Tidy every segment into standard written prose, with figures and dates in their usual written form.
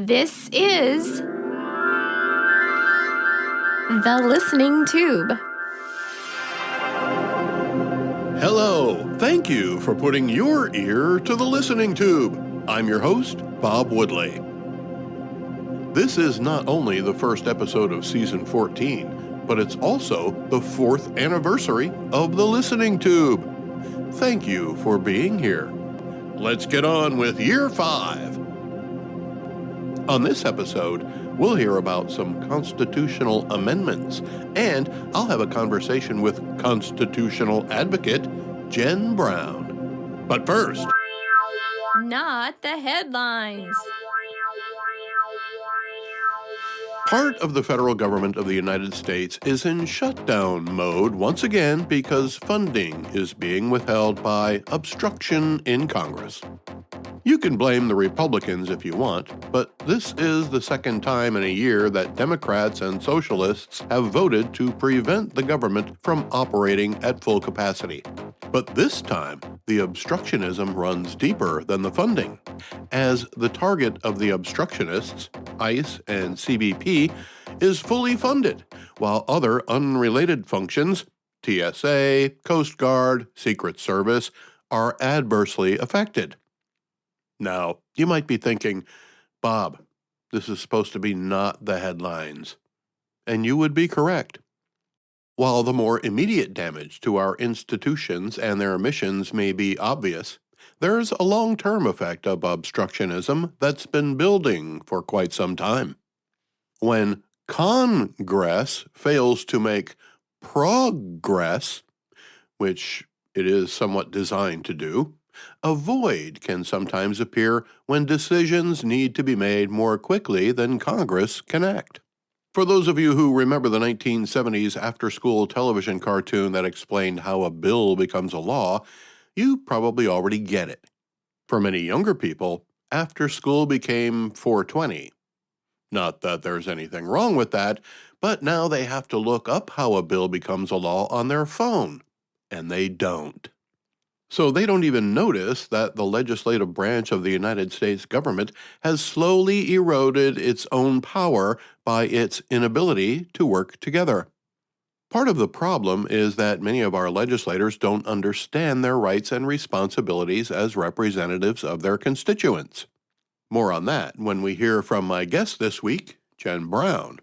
This is The Listening Tube. Hello, thank you for putting your ear to the listening tube. I'm your host, Bob Woodley. This is not only the first episode of Season 14, but it's also the 4th anniversary of the listening tube. Thank you for being here. Let's get on with Year 5. On this episode, we'll hear about some constitutional amendments, and I'll have a conversation with constitutional advocate Jen Brown. But first, Not the headlines. part of the federal government of the United States is in shutdown mode once again because funding is being withheld by obstruction in Congress. You can blame the Republicans if you want, but this is the second time in a year that Democrats and socialists have voted to prevent the government from operating at full capacity. But this time, the obstructionism runs deeper than the funding, as the target of the obstructionists, ICE and CBP, is fully funded, while other unrelated functions, TSA, Coast Guard, Secret Service, are adversely affected. Now, you might be thinking, Bob, this is supposed to be not the headlines. And you would be correct. While the more immediate damage to our institutions and their missions may be obvious, there's a long-term effect of obstructionism that's been building for quite some time. When Congress fails to make progress, which it is somewhat designed to do, a void can sometimes appear when decisions need to be made more quickly than Congress can act. For those of you who remember the 1970s after-school television cartoon that explained how a bill becomes a law, you probably already get it. For many younger people, after school became 420. Not that there's anything wrong with that, but now they have to look up how a bill becomes a law on their phone, and they don't. So they don't even notice that the legislative branch of the United States government has slowly eroded its own power by its inability to work together. Part of the problem is that many of our legislators don't understand their rights and responsibilities as representatives of their constituents. More on that when we hear from my guest this week, Jen Brown.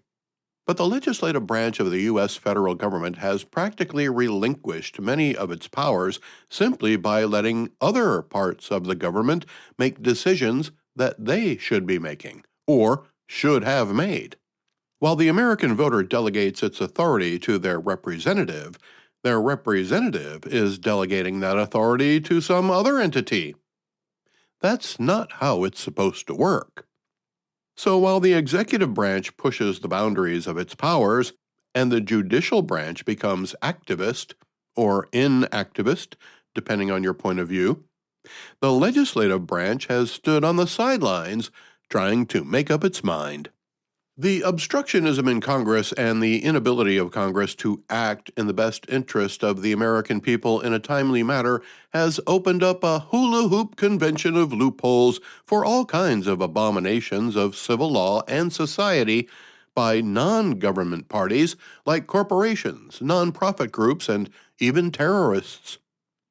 But the legislative branch of the U.S. federal government has practically relinquished many of its powers simply by letting other parts of the government make decisions that they should be making, or should have made. While the American voter delegates its authority to their representative is delegating that authority to some other entity. That's not how it's supposed to work. So while the executive branch pushes the boundaries of its powers, and the judicial branch becomes activist or inactivist, depending on your point of view, the legislative branch has stood on the sidelines trying to make up its mind. The obstructionism in Congress and the inability of Congress to act in the best interest of the American people in a timely manner has opened up a hula hoop convention of loopholes for all kinds of abominations of civil law and society by non-government parties like corporations, nonprofit groups, and even terrorists.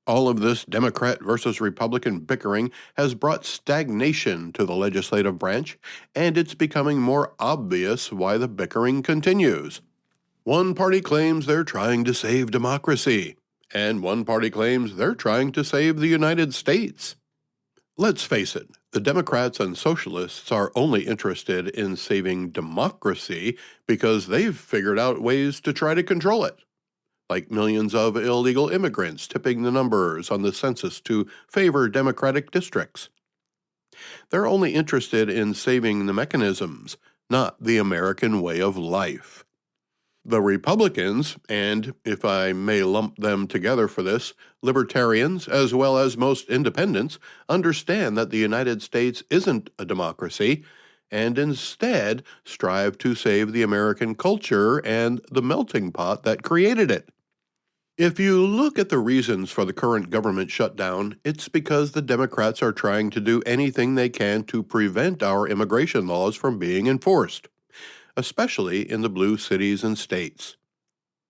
All of this Democrat versus Republican bickering has brought stagnation to the legislative branch, and it's becoming more obvious why the bickering continues. One party claims they're trying to save democracy, and one party claims they're trying to save the United States. Let's face it, the Democrats and socialists are only interested in saving democracy because they've figured out ways to try to control it. Like millions of illegal immigrants tipping the numbers on the census to favor Democratic districts. They're only interested in saving the mechanisms, not the American way of life. The Republicans, and if I may lump them together for this, libertarians, as well as most independents, understand that the United States isn't a democracy, and instead strive to save the American culture and the melting pot that created it. If you look at the reasons for the current government shutdown, it's because the Democrats are trying to do anything they can to prevent our immigration laws from being enforced, especially in the blue cities and states.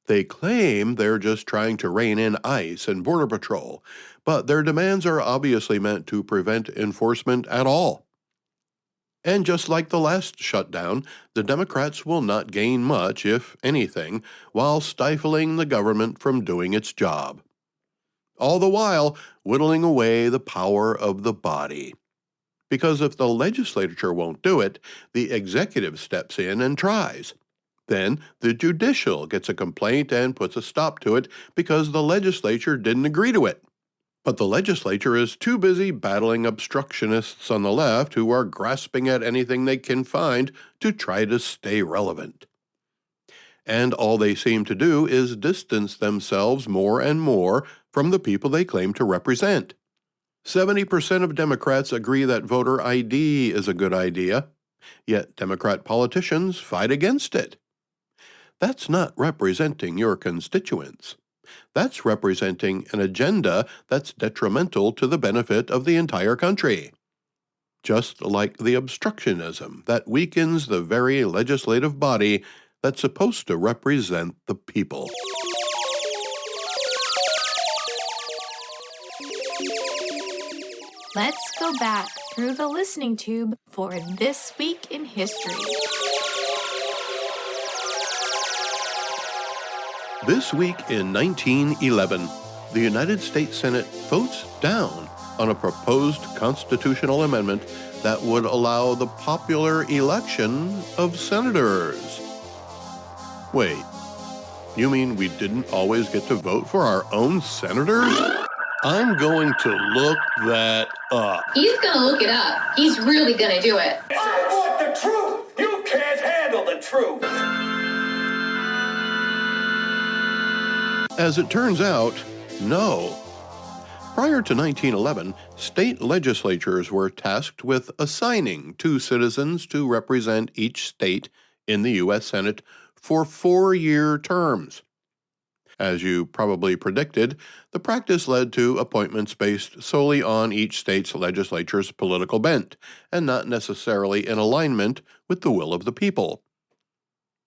They claim they're just trying to rein in ICE and Border Patrol, but their demands are obviously meant to prevent enforcement at all. And just like the last shutdown, the Democrats will not gain much, if anything, while stifling the government from doing its job. All the while, whittling away the power of the body. Because if the legislature won't do it, the executive steps in and tries. Then the judicial gets a complaint and puts a stop to it because the legislature didn't agree to it. But the legislature is too busy battling obstructionists on the left who are grasping at anything they can find to try to stay relevant. And all they seem to do is distance themselves more and more from the people they claim to represent. 70% of Democrats agree that voter ID is a good idea, yet Democrat politicians fight against it. That's not representing your constituents. That's representing an agenda that's detrimental to the benefit of the entire country. Just like the obstructionism that weakens the very legislative body that's supposed to represent the people. Let's go back through the listening tube for This Week in History. This week in 1911, the United States Senate votes down on a proposed constitutional amendment that would allow the popular election of senators. Wait, you mean we didn't always get to vote for our own senators? I'm going to look that up. He's gonna look it up. He's really gonna do it. I want the truth! You can't handle the truth! As it turns out, no. Prior to 1911, state legislatures were tasked with assigning 2 citizens to represent each state in the U.S. Senate for 4-year terms. As you probably predicted, the practice led to appointments based solely on each state's legislature's political bent, and not necessarily in alignment with the will of the people.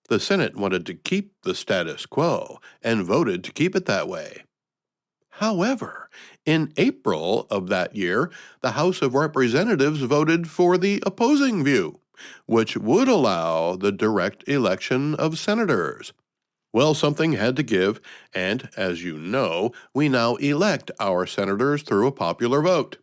The Senate wanted to keep the status quo and voted to keep it that way. However, in April of that year, the House of Representatives voted for the opposing view, which would allow the direct election of senators. Well, something had to give, and as you know, we now elect our senators through a popular vote.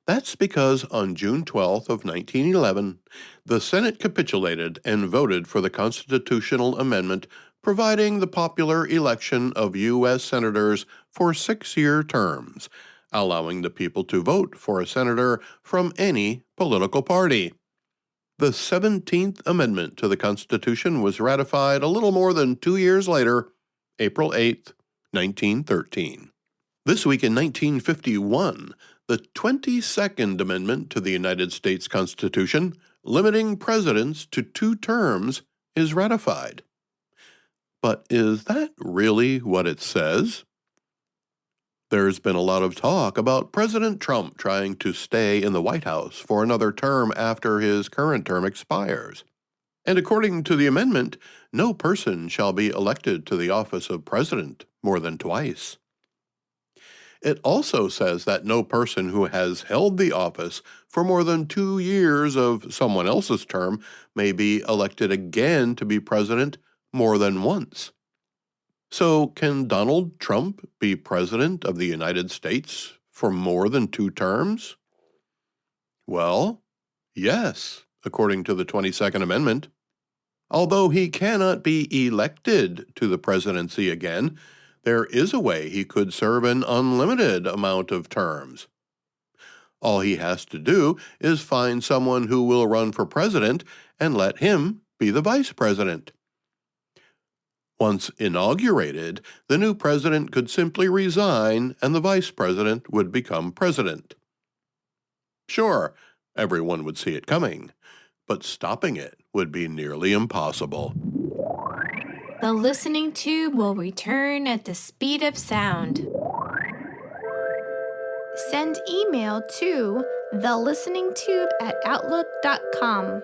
That's because on June 12th of 1911, the Senate capitulated and voted for the constitutional amendment providing the popular election of U.S. senators for 6-year terms, allowing the people to vote for a senator from any political party. The 17th Amendment to the Constitution was ratified a little more than 2 years later, April 8, 1913. This week in 1951, the 22nd Amendment to the United States Constitution, limiting presidents to 2 terms, is ratified. But is that really what it says? There's been a lot of talk about President Trump trying to stay in the White House for another term after his current term expires. And according to the amendment, no person shall be elected to the office of president more than twice. It also says that no person who has held the office for more than 2 years of someone else's term may be elected again to be president more than once. So can Donald Trump be president of the United States for more than 2 terms? Well, yes, according to the 22nd Amendment. Although he cannot be elected to the presidency again, there is a way he could serve an unlimited amount of terms. All he has to do is find someone who will run for president and let him be the vice president. Once inaugurated, the new president could simply resign and the vice president would become president. Sure, everyone would see it coming, but stopping it would be nearly impossible. The listening tube will return at the speed of sound. Send email to thelisteningtube@outlook.com.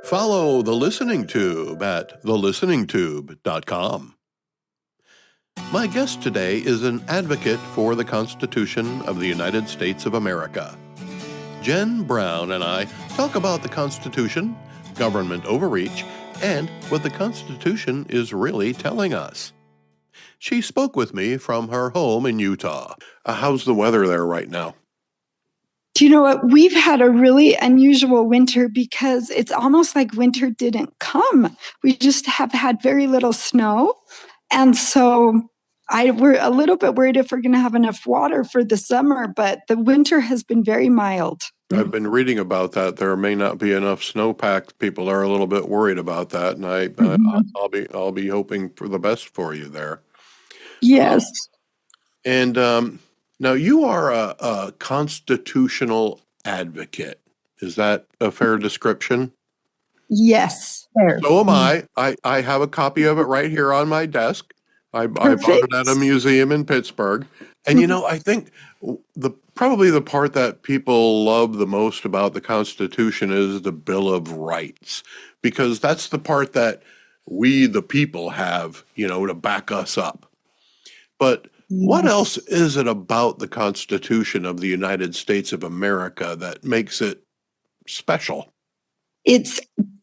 Follow The Listening Tube at thelisteningtube.com. My guest today is an advocate for the Constitution of the United States of America. Jen Brown and I talk about the Constitution, government overreach, and what the Constitution is really telling us. She spoke with me from her home in Utah. How's the weather there right now? Do you know what? We've had a really unusual winter because it's almost like winter didn't come. We just have had very little snow. And so we're a little bit worried if we're going to have enough water for the summer, but the winter has been very mild. I've been reading about that. There may not be enough snowpack. People are a little bit worried about that, and I'll be hoping for the best for you there. Yes. And now you are a constitutional advocate. Is that a fair description? Yes. So am I. I have a copy of it right here on my desk. I bought it at a museum in Pittsburgh. And I think probably the part that people love the most about the Constitution is the Bill of Rights, because that's the part that we, the people, have, to back us up. But what else is it about the Constitution of the United States of America that makes it special? It's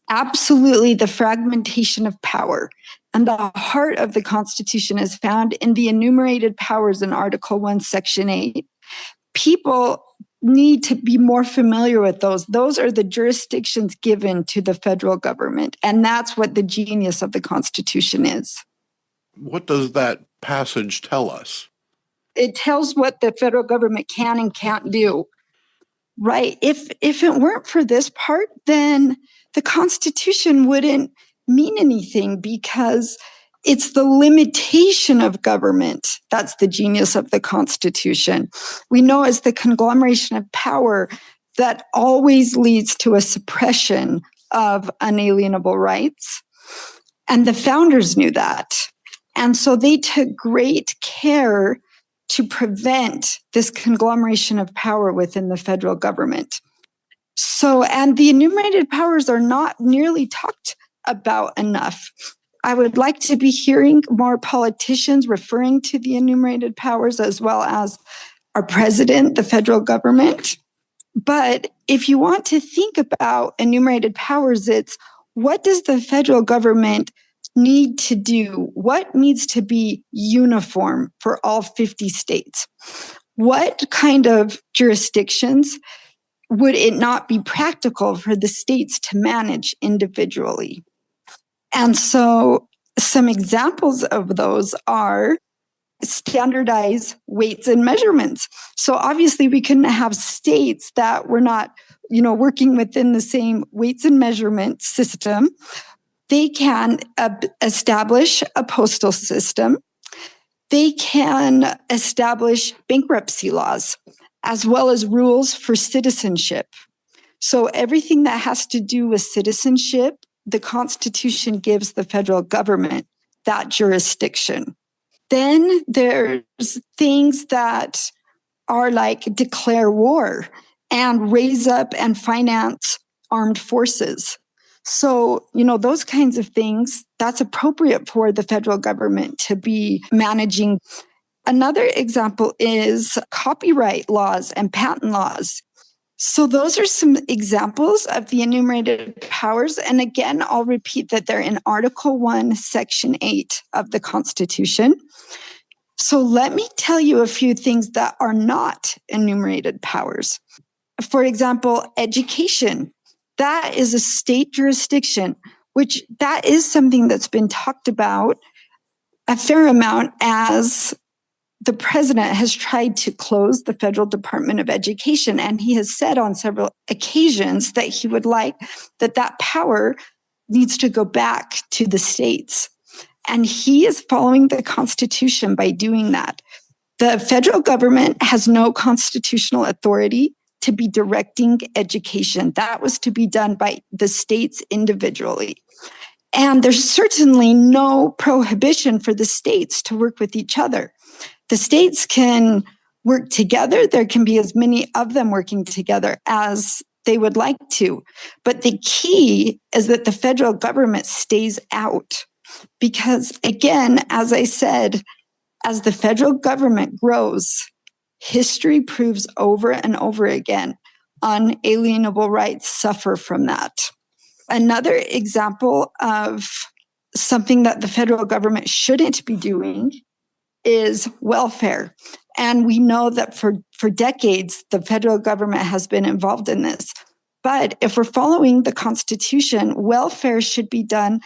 absolutely the fragmentation of power. And the heart of the Constitution is found in the enumerated powers in Article 1, Section 8. People need to be more familiar with those. Those are the jurisdictions given to the federal government. And that's what the genius of the Constitution is. What does that passage tell us? It tells what the federal government can and can't do. Right. If it weren't for this part, then the Constitution wouldn't mean anything, because it's the limitation of government that's the genius of the Constitution. We know as the conglomeration of power that always leads to a suppression of unalienable rights. And the founders knew that. And so they took great care to prevent this conglomeration of power within the federal government. So, and the enumerated powers are not nearly talked about enough. I would like to be hearing more politicians referring to the enumerated powers, as well as our president, the federal government. But if you want to think about enumerated powers, it's what does the federal government need to do? What needs to be uniform for all 50 states? What kind of jurisdictions would it not be practical for the states to manage individually? And so some examples of those are standardized weights and measurements. So obviously we couldn't have states that were not, working within the same weights and measurement system. They can establish a postal system. They can establish bankruptcy laws, as well as rules for citizenship. So everything that has to do with citizenship, the Constitution gives the federal government that jurisdiction. Then there's things that are like declare war and raise up and finance armed forces. So, those kinds of things, that's appropriate for the federal government to be managing. Another example is copyright laws and patent laws. So those are some examples of the enumerated powers. And again, I'll repeat that they're in Article 1, Section 8 of the Constitution. So let me tell you a few things that are not enumerated powers. For example, education. That is a state jurisdiction, which that is something that's been talked about a fair amount as the president has tried to close the Federal Department of Education, and he has said on several occasions that he would like that power needs to go back to the states. And he is following the Constitution by doing that. The federal government has no constitutional authority to be directing education. That was to be done by the states individually. And there's certainly no prohibition for the states to work with each other. The states can work together. There can be as many of them working together as they would like to. But the key is that the federal government stays out. Because again, as I said, as the federal government grows, history proves over and over again, unalienable rights suffer from that. Another example of something that the federal government shouldn't be doing is welfare. And we know that for decades, the federal government has been involved in this. But if we're following the Constitution, welfare should be done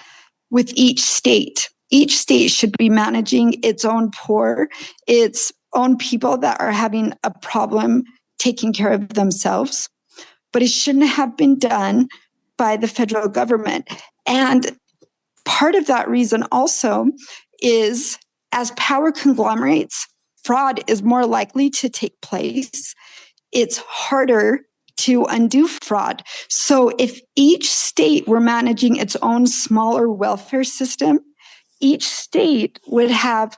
with each state. Each state should be managing its own poor, its own people that are having a problem taking care of themselves. But it shouldn't have been done by the federal government. And part of that reason also is as power conglomerates, fraud is more likely to take place. It's harder to undo fraud. So if each state were managing its own smaller welfare system, each state would have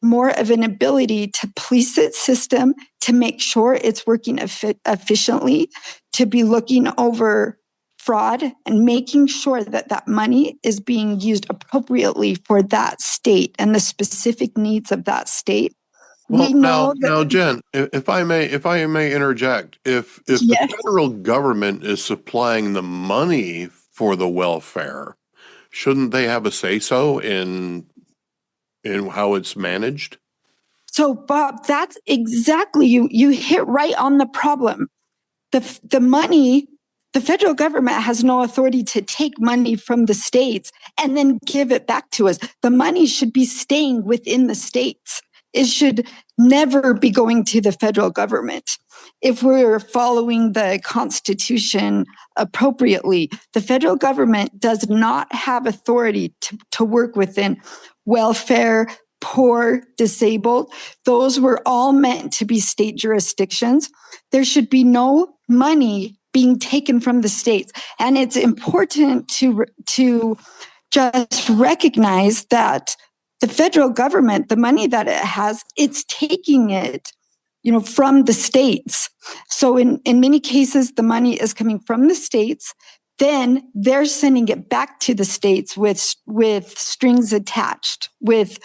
more of an ability to police its system, to make sure it's working efficiently, to be looking over fraud and making sure that that money is being used appropriately for that state and the specific needs of that state. Well, We know now, Jen, if I may interject, if Yes. the federal government is supplying the money for the welfare, shouldn't they have a say-so in how it's managed? So, Bob, that's exactly you hit right on the problem. The money, the federal government has no authority to take money from the states and then give it back to us. The money should be staying within the states. It should never be going to the federal government. If we're following the Constitution appropriately, the federal government does not have authority to work within welfare, poor, disabled. Those were all meant to be state jurisdictions. There should be no money being taken from the states. And it's important to just recognize that the federal government, the money that it has, it's taking it, from the states. So in many cases, the money is coming from the states. Then they're sending it back to the states with strings attached, with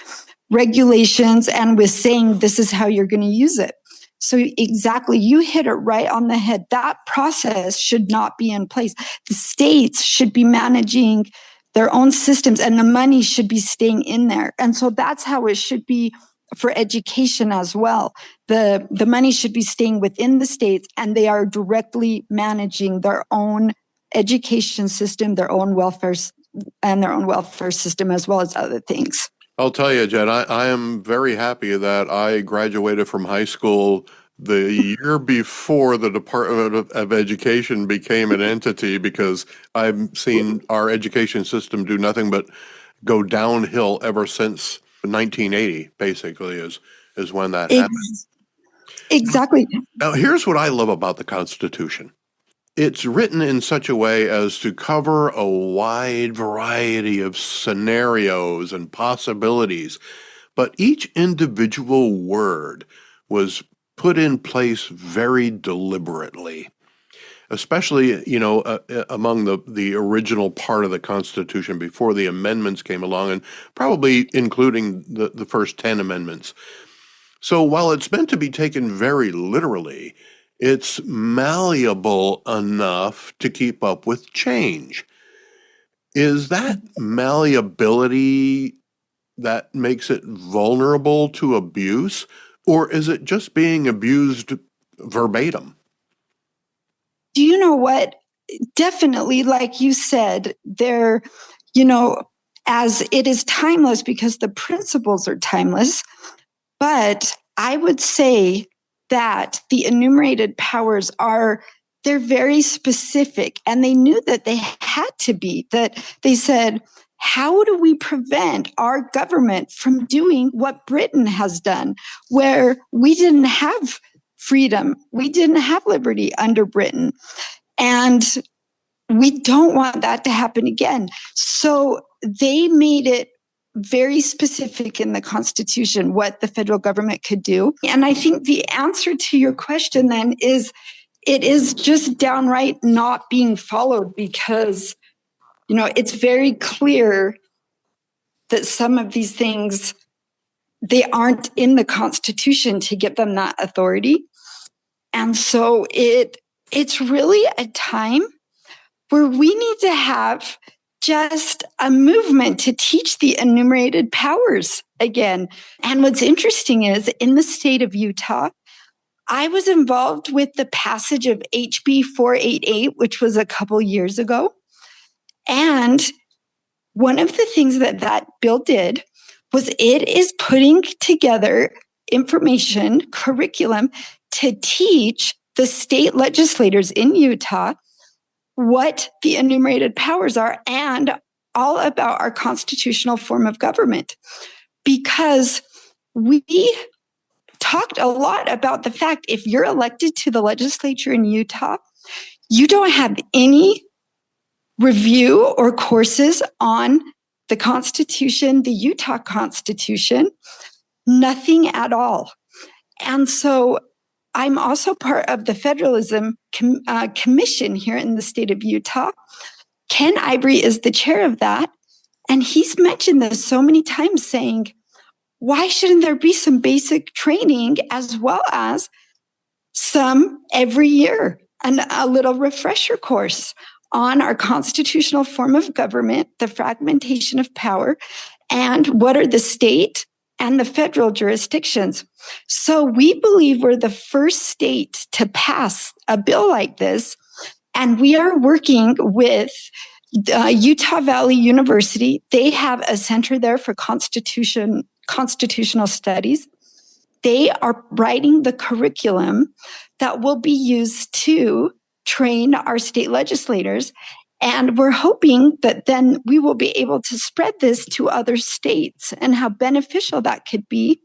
regulations, and with saying this is how you're going to use it. So exactly, you hit it right on the head. That process should not be in place. The states should be managing their own systems and the money should be staying in there. And so that's how it should be for education as well. The money should be staying within the states and they are directly managing their own education system, their own welfare system, as well as other things. I'll tell you, Jen, I am very happy that I graduated from high school the year before the Department of Education became an entity, because I've seen our education system do nothing but go downhill ever since 1980, basically, is when that happened. Exactly. Now, here's what I love about the Constitution. It's written in such a way as to cover a wide variety of scenarios and possibilities, but each individual word was put in place very deliberately, especially, among the original part of the Constitution before the amendments came along, and probably including the first 10 amendments. So while it's meant to be taken very literally, it's malleable enough to keep up with change. Is that malleability that makes it vulnerable to abuse, or is it just being abused verbatim? Do you know what? Definitely, like you said, there, as it is timeless because the principles are timeless, but I would say that the enumerated powers they're very specific, and they knew that they had to be, that they said, how do we prevent our government from doing what Britain has done, where we didn't have freedom, we didn't have liberty under Britain? And we don't want that to happen again. So they made it very specific in the Constitution what the federal government could do. And I think the answer to your question then is it is just downright not being followed because, it's very clear that some of these things, they aren't in the Constitution to give them that authority. And so it's really a time where we need to have just a movement to teach the enumerated powers again. And what's interesting is in the state of Utah, I was involved with the passage of HB 488, which was a couple years ago. And one of the things that bill did was it is putting together information, curriculum to teach the state legislators in Utah what the enumerated powers are and all about our constitutional form of government. Because we talked a lot about the fact if you're elected to the legislature in Utah, you don't have any review or courses on the Constitution, the Utah Constitution, nothing at all. And so I'm also part of the Federalism Commission here in the state of Utah. Ken Ivory is the chair of that. And he's mentioned this so many times saying, why shouldn't there be some basic training as well as some every year and a little refresher course on our constitutional form of government, the fragmentation of power, and what are the state and the federal jurisdictions. So we believe we're the first state to pass a bill like this, and we are working with Utah Valley University. They have a center there for constitutional studies. They are writing the curriculum that will be used to train our state legislators. And we're hoping that then we will be able to spread this to other states and how beneficial that could be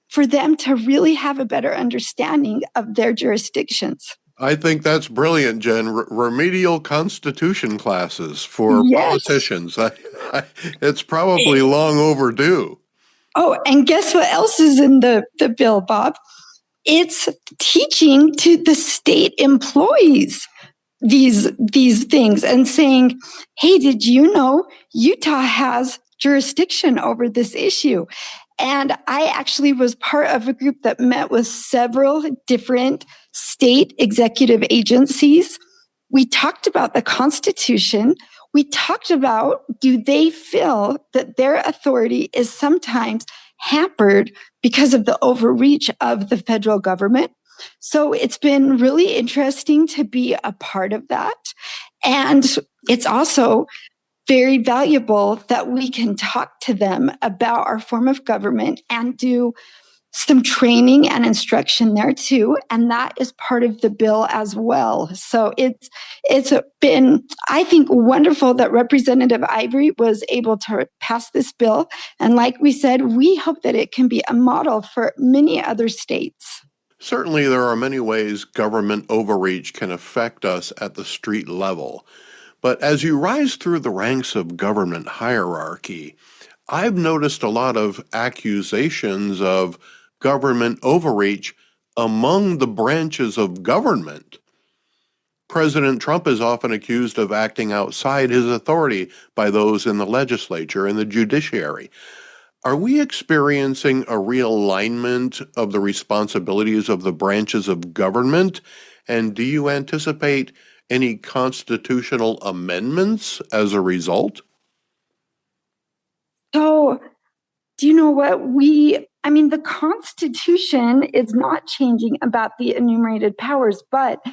for them to really have a better understanding of their jurisdictions. I think that's brilliant, Jen. Remedial constitution classes for politicians. It's probably long overdue. Oh, and guess what else is in the bill, Bob? It's teaching to the state employees these things and saying, hey, did you know Utah has jurisdiction over this issue? And I actually was part of a group that met with several different state executive agencies. We talked about the Constitution. We talked about, do they feel that their authority is sometimes hampered because of the overreach of the federal government? So it's been really interesting to be a part of that. And it's also very valuable that we can talk to them about our form of government and do some training and instruction there too. And that is part of the bill as well. So it's been, I think, wonderful that Representative Ivory was able to pass this bill. And like we said, we hope that it can be a model for many other states. Certainly, there are many ways government overreach can affect us at the street level. But as you rise through the ranks of government hierarchy, I've noticed a lot of accusations of government overreach among the branches of government. President Trump is often accused of acting outside his authority by those in the legislature and the judiciary. Are we experiencing a realignment of the responsibilities of the branches of government? And do you anticipate any constitutional amendments as a result? So, do you know what? The Constitution is not changing about the enumerated powers, but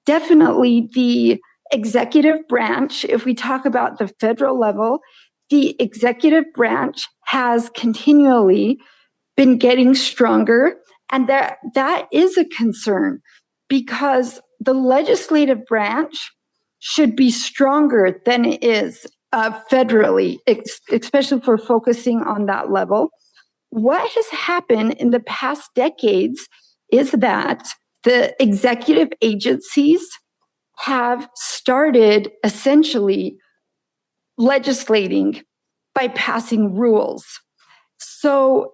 definitely the executive branch, if we talk about the federal level, the executive branch has continually been getting stronger. And that is a concern because the legislative branch should be stronger than it is federally, especially for focusing on that level. What has happened in the past decades is that the executive agencies have started essentially legislating by passing rules. So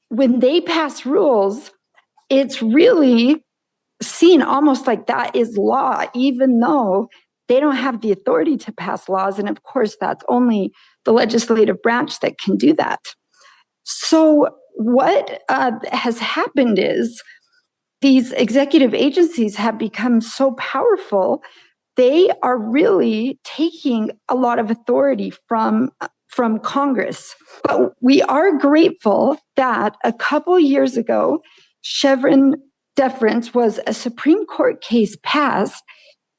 when they pass rules, it's really seen almost like that is law, even though they don't have the authority to pass laws. And of course, that's only the legislative branch that can do that. So what has happened is these executive agencies have become so powerful, they are really taking a lot of authority from Congress. But we are grateful that a couple years ago, Chevron deference was a Supreme Court case passed.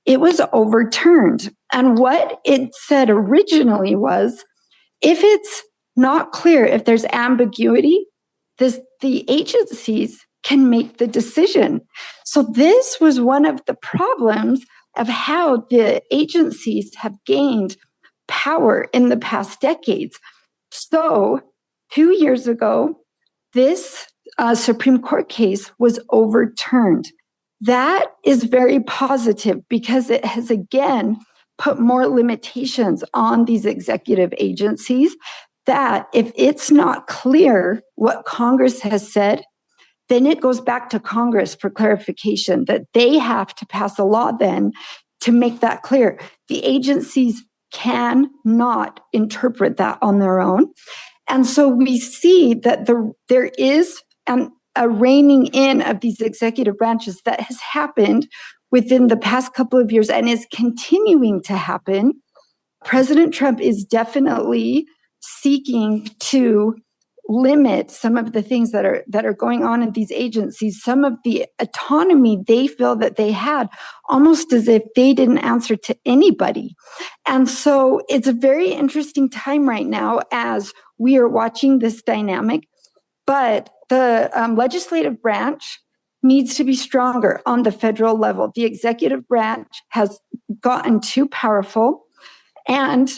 It was overturned. And what it said originally was, if it's not clear, if there's ambiguity, the agencies can make the decision. So this was one of the problems of how the agencies have gained power in the past decades. So 2 years ago, this Supreme Court case was overturned. That is very positive because it has again put more limitations on these executive agencies, that if it's not clear what Congress has said, then it goes back to Congress for clarification, that they have to pass a law then to make that clear. The agencies cannot interpret that on their own. And so we see that there is a reining in of these executive branches that has happened within the past couple of years and is continuing to happen. President Trump is definitely seeking to limit some of the things that are going on in these agencies, some of the autonomy they feel that they had, almost as if they didn't answer to anybody. And so it's a very interesting time right now as we are watching this dynamic, but the legislative branch needs to be stronger on the federal level. The executive branch has gotten too powerful, and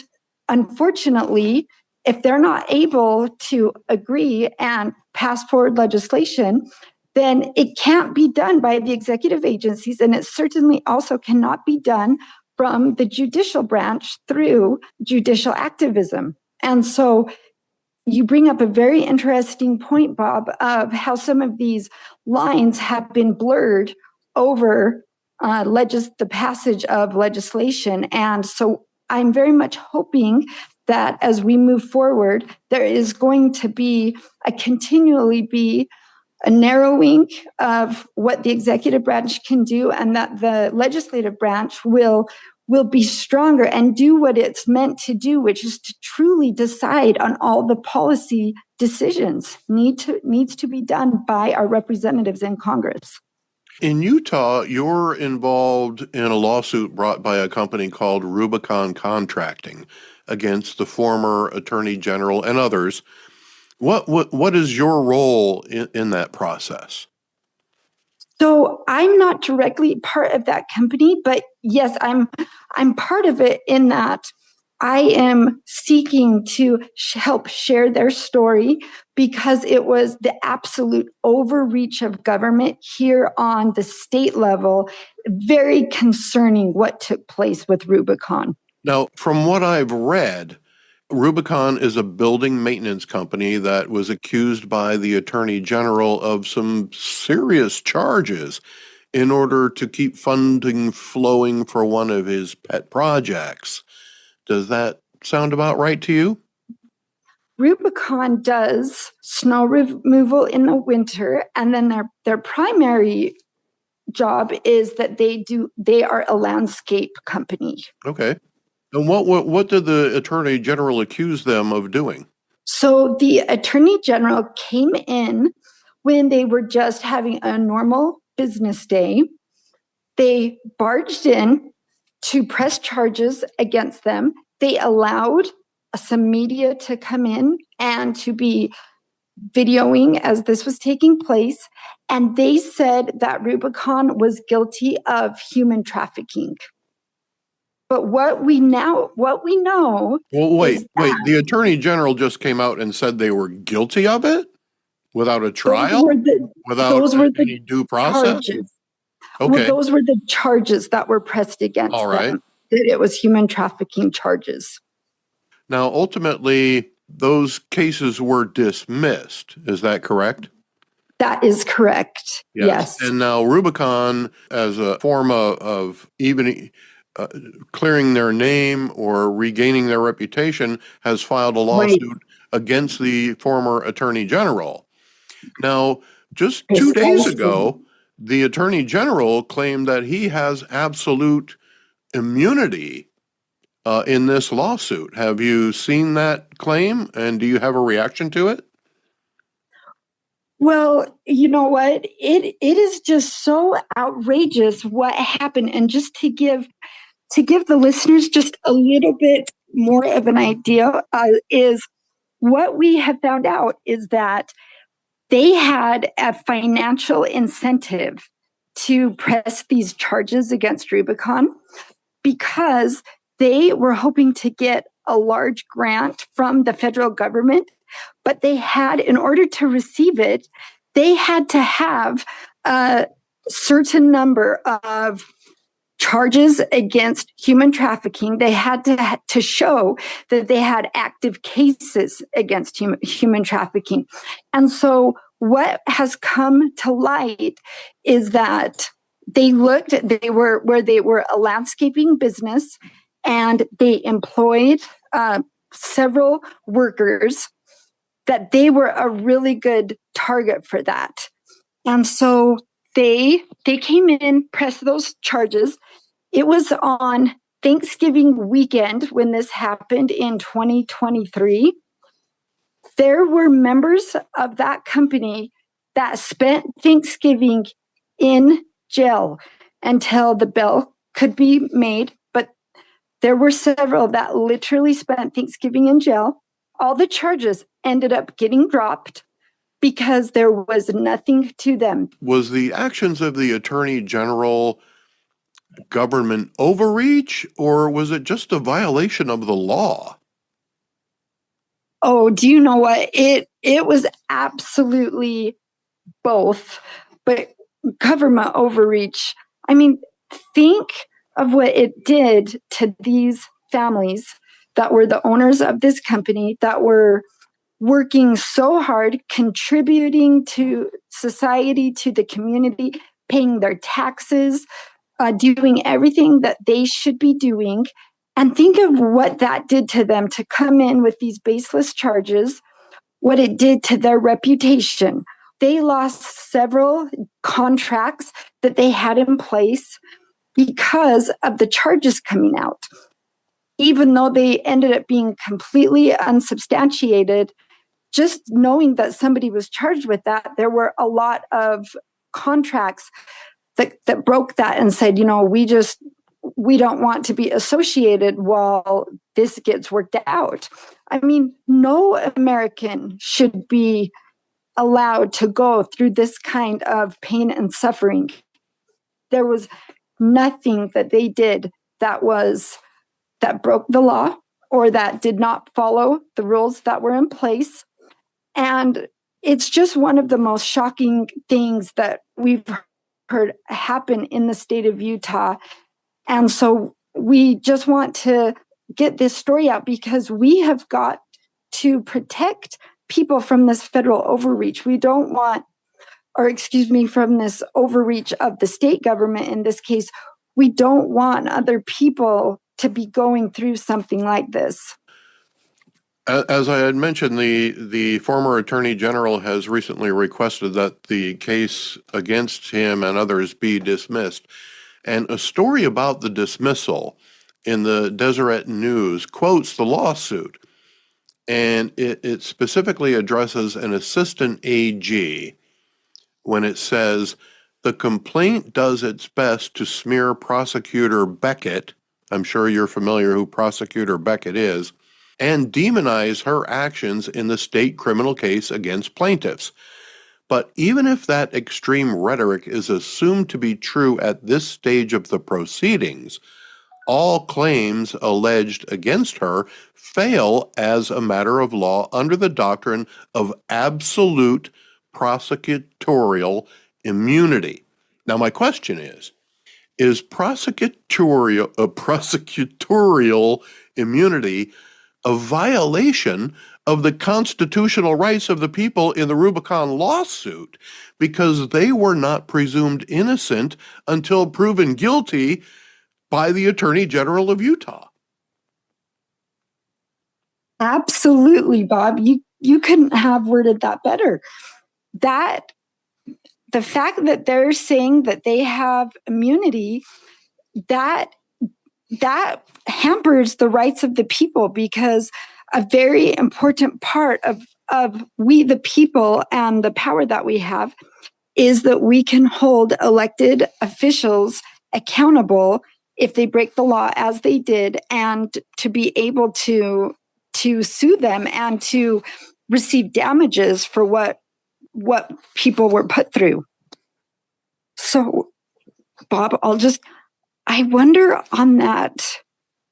unfortunately, if they're not able to agree and pass forward legislation, then it can't be done by the executive agencies, and it certainly also cannot be done from the judicial branch through judicial activism. And so you bring up a very interesting point, Bob, of how some of these lines have been blurred over the passage of legislation. And so I'm very much hoping that as we move forward, there is going to be continually be a narrowing of what the executive branch can do, and that the legislative branch will be stronger and do what it's meant to do, which is to truly decide on all the policy decisions needs to be done by our representatives in Congress. In Utah, you're involved in a lawsuit brought by a company called Rubicon Contracting against the former Attorney General and others. What is your role in that process? So I'm not directly part of that company, but yes, I'm part of it in that I am seeking to help share their story, because it was the absolute overreach of government here on the state level. Very concerning what took place with Rubicon. Now, from what I've read, Rubicon is a building maintenance company that was accused by the Attorney General of some serious charges in order to keep funding flowing for one of his pet projects. Does that sound about right to you? Rubicon does snow removal in the winter, and then their primary job is that they are a landscape company. Okay. And what did the Attorney General accuse them of doing? So the Attorney General came in when they were just having a normal business day. They barged in to press charges against them. They allowed some media to come in and to be videoing as this was taking place. And they said that Rubicon was guilty of human trafficking. But what we know. Well, wait. The Attorney General just came out and said they were guilty of it without a trial, without any due process? Charges. Well, Okay. those were the charges that were pressed against All right. them. That it was human trafficking charges. Now, ultimately, those cases were dismissed. Is that correct? That is correct. Yes. And now Rubicon, as a form of even uh, clearing their name or regaining their reputation, has filed a Right. lawsuit against the former Attorney General. Now, just 2 days Precisely. ago, the Attorney General claimed that he has absolute immunity in this lawsuit. Have you seen that claim, and do you have a reaction to it? Well, you know what? It is just so outrageous what happened. And just to give the listeners just a little bit more of an idea, is what we have found out is that they had a financial incentive to press these charges against Rubicon because they were hoping to get a large grant from the federal government, but they had, in order to receive it, they had to have a certain number of charges against human trafficking. They had to show that they had active cases against human trafficking. And so what has come to light is that they were a landscaping business, and they employed several workers, that they were a really good target for that. And so they came in, pressed those charges. It was on Thanksgiving weekend when this happened in 2023. There were members of that company that spent Thanksgiving in jail until the bail could be made. But there were several that literally spent Thanksgiving in jail. All the charges ended up getting dropped because there was nothing to them. Was the actions of the Attorney General government overreach, or was it just a violation of the law? Oh, do you know what? It was absolutely both, but government overreach. I mean, think of what it did to these families that were the owners of this company, that were working so hard, contributing to society, to the community, paying their taxes, doing everything that they should be doing. And think of what that did to them to come in with these baseless charges, what it did to their reputation. They lost several contracts that they had in place because of the charges coming out. Even though they ended up being completely unsubstantiated, just knowing that somebody was charged with that, there were a lot of contracts that broke that and said, we don't want to be associated while this gets worked out. I mean, no American should be allowed to go through this kind of pain and suffering. There was nothing that they did that broke the law or that did not follow the rules that were in place. And it's just one of the most shocking things that we've heard happen in the state of Utah. And so we just want to get this story out because we have got to protect people from this federal overreach. We don't want, from this overreach of the state government in this case. We don't want other people to be going through something like this. As I had mentioned, the former Attorney General has recently requested that the case against him and others be dismissed. And a story about the dismissal in the Deseret News quotes the lawsuit, and it specifically addresses an assistant AG when it says, the complaint does its best to smear Prosecutor Beckett, I'm sure you're familiar who Prosecutor Beckett is, and demonize her actions in the state criminal case against plaintiffs. But even if that extreme rhetoric is assumed to be true at this stage of the proceedings, all claims alleged against her fail as a matter of law under the doctrine of absolute prosecutorial immunity. Now, my question is prosecutorial immunity a violation of the constitutional rights of the people in the Rubicon lawsuit because they were not presumed innocent until proven guilty by the Attorney General of Utah? Absolutely, Bob. You couldn't have worded that better. That the fact that they're saying that they have immunity, that hampers the rights of the people, because a very important part of we the people and the power that we have is that we can hold elected officials accountable if they break the law as they did, and to be able to sue them and to receive damages for what people were put through. So, Bob, I wonder on that.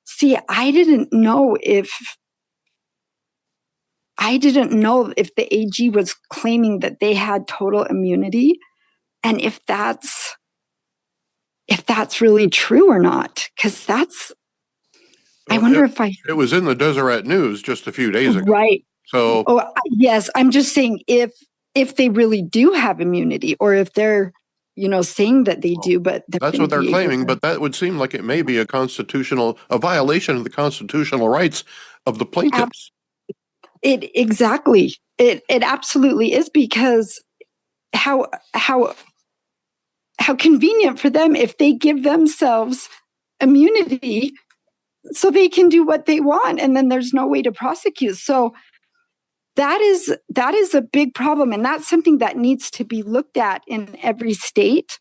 See, I didn't know if the AG was claiming that they had total immunity, and if that's really true or not, because I wonder if it was in the Deseret News just a few days ago. Right. So, yes, I'm just saying if they really do have immunity, or if they're saying that they do, but that's what they're claiming. But that would seem like it may be a violation of the constitutional rights of the plaintiffs. It absolutely is, because how convenient for them if they give themselves immunity so they can do what they want, and then there's no way to prosecute. So that is a big problem, and that's something that needs to be looked at in every state,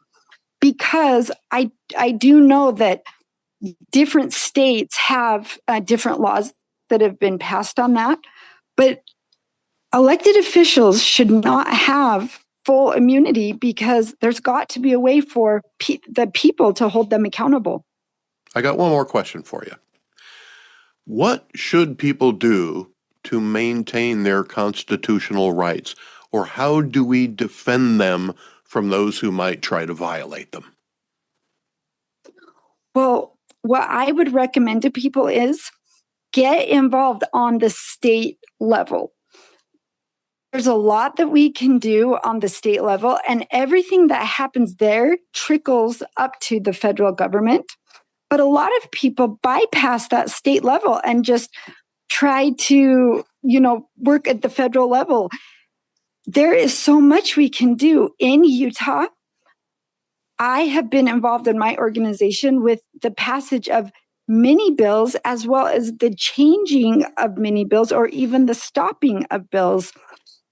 because I do know that different states have different laws that have been passed on that, but elected officials should not have full immunity, because there's got to be a way for the people to hold them accountable. I got one more question for you. What should people do to maintain their constitutional rights, or how do we defend them from those who might try to violate them? Well, what I would recommend to people is get involved on the state level. There's a lot that we can do on the state level, and everything that happens there trickles up to the federal government. But a lot of people bypass that state level and just try to, work at the federal level. There is so much we can do in Utah. I have been involved in my organization with the passage of many bills, as well as the changing of many bills, or even the stopping of bills.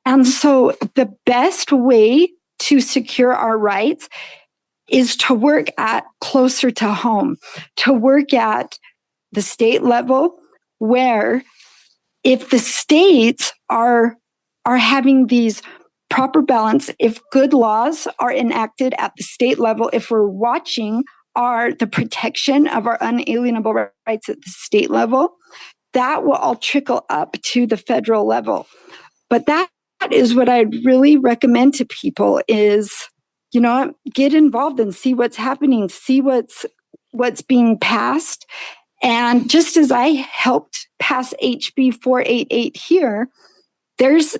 And so the best way to secure our rights is to work at closer to home, to work at the state level, where if the states are having these proper balance, if good laws are enacted at the state level, if we're watching the protection of our unalienable rights at the state level, that will all trickle up to the federal level. But that is what I'd really recommend to people is, get involved and see what's happening, see what's being passed. And just as I helped pass HB 488 here, there's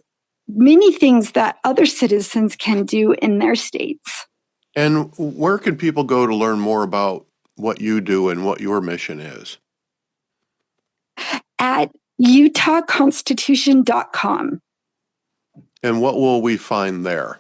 many things that other citizens can do in their states. And where can people go to learn more about what you do and what your mission is? At utahconstitution.com. And what will we find there?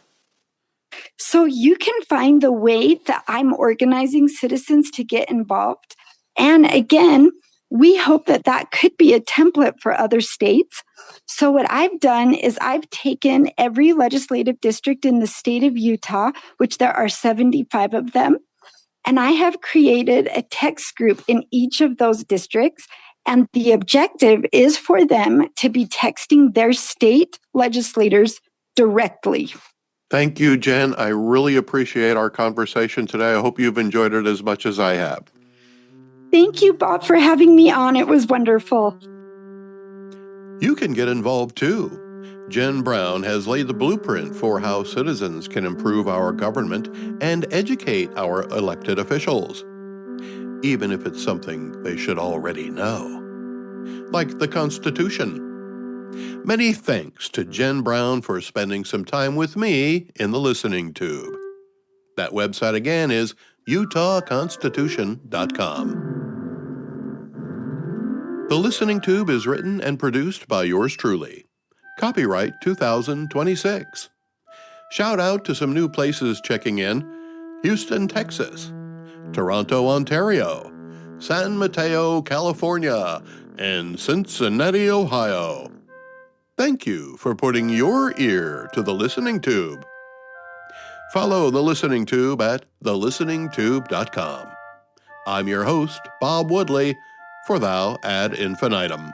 So you can find the way that I'm organizing citizens to get involved. And again, we hope that could be a template for other states. So what I've done is I've taken every legislative district in the state of Utah, which there are 75 of them, and I have created a text group in each of those districts. And the objective is for them to be texting their state legislators directly. Thank you, Jen. I really appreciate our conversation today. I hope you've enjoyed it as much as I have. Thank you, Bob, for having me on. It was wonderful. You can get involved too. Jen Brown has laid the blueprint for how citizens can improve our government and educate our elected officials, even if it's something they should already know, like the Constitution. Many thanks to Jen Brown for spending some time with me in the listening tube. That website again is utahconstitution.com. The Listening Tube is written and produced by yours truly. Copyright 2026. Shout out to some new places checking in: Houston, Texas; Toronto, Ontario; San Mateo, California; and Cincinnati, Ohio. Thank you for putting your ear to the Listening Tube. Follow the Listening Tube at thelisteningtube.com. I'm your host, Bob Woodley, for Thou Ad Infinitum.